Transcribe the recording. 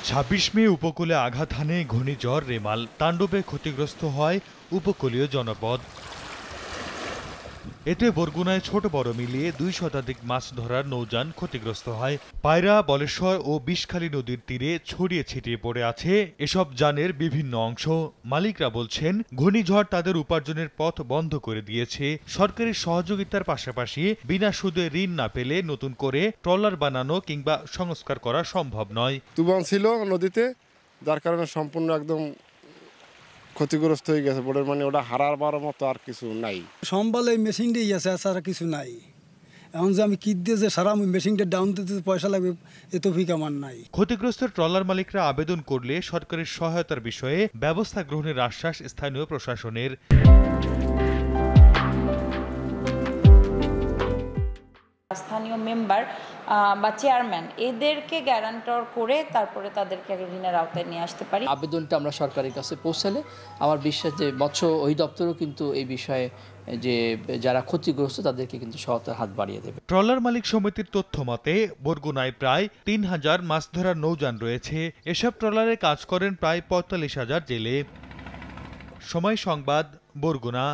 ২৬ মে উপকূলে আঘাত হানে ঘূর্ণিঝড় রেমাল, তাণ্ডবে ক্ষতিগ্রস্ত হয় উপকূলীয় জনপদ। এতে বরগুনায় ছোট বড় মিলিয়ে ২ শতাধিক মাছ ধরার নৌযান ক্ষতিগ্রস্ত হয়। পায়রা, বলেশ্বর ও বিষখালী নদীর তীরে ছড়িয়ে ছিটিয়ে পড়ে আছে এসব যানের বিভিন্ন অংশ। মালিকরা বলছেন, ঘূর্ণিঝড় তাদের উপার্জনের পথ বন্ধ করে দিয়েছে। সরকারি সহযোগিতার পাশাপাশি বিনা সুদে ঋণ না পেলে নতুন করে ট্রলার বানানো কিংবা সংস্কার করা সম্ভব নয়। তুফান ছিল নদীতে, যার কারণে সম্পূর্ণ একদম ক্ষতিগ্রস্ত হয়ে গেছে। বোটের মানে ওটা হারাবার মতো আর কিছু নাই। সম্বল এই মেশিনটাই আছে, এছাড়া কিছু নাই। এখন যে আমি কিট দিয়ে যে সারা মেশিনটা ডাউন দিতে পয়সা লাগবে, এ তো ফিক আমার নাই। ক্ষতিগ্রস্ত ট্রলার মালিকরা আবেদন করলে সরকারের সহায়তার বিষয়ে ব্যবস্থা গ্রহণের আশ্বাস স্থানীয় প্রশাসনের। স্থানীয় মেম্বার বা চেয়ারম্যান এদেরকে গ্যারান্টর করে তারপরে তাদেরকে ঋণের আওতায় নিয়ে আসতে পারি। আবেদনটা আমরা সরকারের কাছে পৌঁছালে আমার বিশ্বাস যে মৎস্য অধিদপ্তরও কিন্তু এই বিষয়ে যে যারা ক্ষতিগ্রস্ত তাদেরকে কিন্তু সহায়তার হাত বাড়িয়ে দেবে। ট্রলার মালিক সমিতির তথ্য মতে বরগুনায় প্রায় ৩,০০০ মাছ ধরার নৌযান রয়েছে। এসব ট্রলারে কাজ করেন প্রায় ৪৫,০০০ জেলে। সময় সংবাদ, বরগুনা।